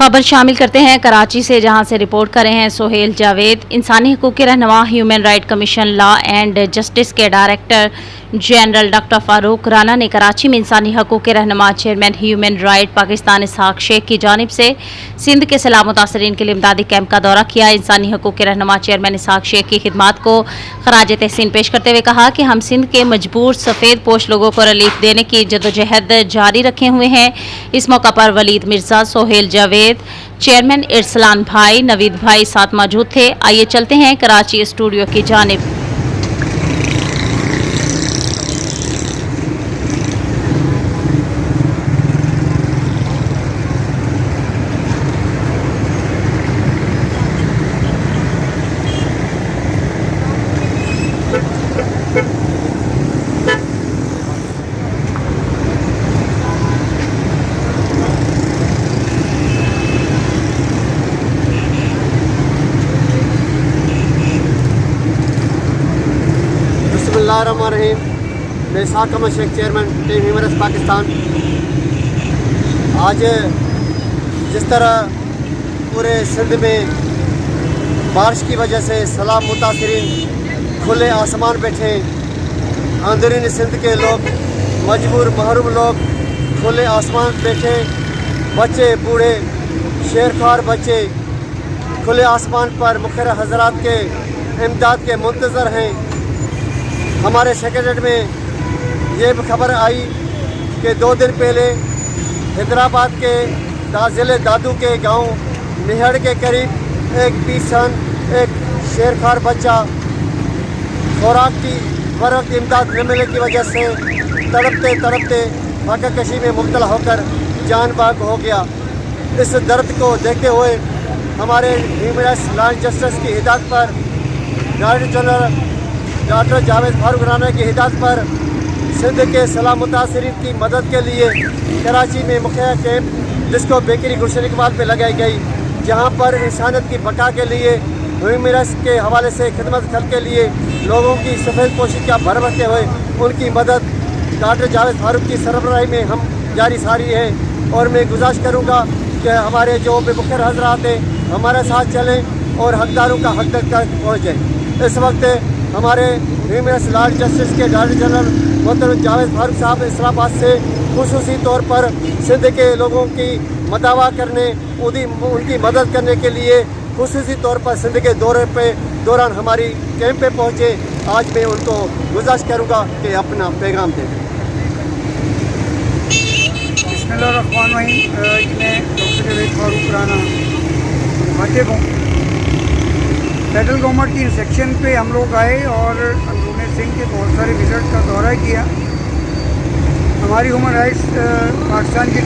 खबर शामिल करते हैं कराची से, जहां से रिपोर्ट कर रहे हैं सोहेल जावेद। इंसानी हकूक़ के रहनुमा, human right commission law and justice के director general doctor Farooq Rana ने कराची में इंसानी हकूक़ के रहनुमा chairman human right Pakistan Ishaq Shaikh की जानिब से सिंध के सैलाब मुतासरीन के लिए इमदादी कैंप का दौरा किया। इंसानी हकूक़ के रहनुमा चेयरमैन इसहाक शेख की खिदमात को खराज तहसीन पेश करते हुए कहा कि हम सिंध के मजबूर सफ़ेद पोश लोगों को रिलीफ देने की जदोजहद जारी रखे हुए हैं। इस मौका पर वलीद मिर्जा, सोहेल जावेद, चेयरमैन इरसलान भाई, नवीद भाई साथ मौजूद थे। आइए चलते हैं कराची स्टूडियो की जानिब। बिस्मिल्लाहिर्रहमानिर्रहीम। मैं Ishaq Ahmed Shaikh, chairman team human rights Pakistan. आज जिस तरह पूरे सिंध में बारिश की वजह से सैलाब मुतासरीन खुले आसमान बैठे, अंदरूनी सिंध के लोग, मजबूर महरूम लोग खुले आसमान बैठे, बच्चे बूढ़े शेरखार बच्चे खुले आसमान पर मुखर हजरात के इमदाद के मुंतज़र हैं। हमारे सेक्रेटरीट में ये भी खबर आई कि 2 दिन पहले हैदराबाद के ज़िले दादू के गांव निहड़ के करीब एक 20 सन एक शेरखार बच्चा खुराक की वक्त इमदाद न मिलने की वजह से तड़पते तड़पते फाका कशी में मुब्तला होकर जान बाग हो गया। इस दर्द को देखते हुए हमारे human rights law and justice की हिदायत पर, director general doctor Javed Farooq Rana की हिदायत पर सिंध के सैलाब मुतासरीन की मदद के लिए कराची में मुख्य कैंप, जिसको बेकरी गुलशन इकबाल पे लगाई गई, जहां पर इंसानियत की बका के लिए ह्यूमन राइट्स के हवाले से खिदमत खल के लिए लोगों की सफ़ेद पोशी का भरमते हुए उनकी मदद डॉक्टर जावेद फारूक की सरबराही में हम जारी सारी है। और मैं गुजारिश करूँगा कि हमारे जो बेमुखर हजरात हैं हमारे साथ चलें और हकदारों का हक तक पहुँचें। इस वक्त हमारे human rights law and justice के डायरेक्टर जनरल मोहतरम जावेद फारूक साहब इस्लामाबाद से खुसूसी तौर पर सिंध के लोगों की मदावा करने, उनकी मदद करने के लिए खुसूसी तौर पर सिंध के दौरान हमारी कैंप पे पहुँचे। आज मैं उनको गुजारिश करूँगा कि अपना पैगाम दें। बिस्मिल्लाहिर्रहमानिर्रहीम। मैं डॉक्टर जावेद फारूक राना वाकिफ हूँ। फेडरल गवर्नमेंट की इंस्ट्रक्शन पे हम लोग आए और अंदरूनी सिंध के बहुत सारे विजिट का दौरा किया। हमारी ह्यूमन राइट्स पाकिस्तान की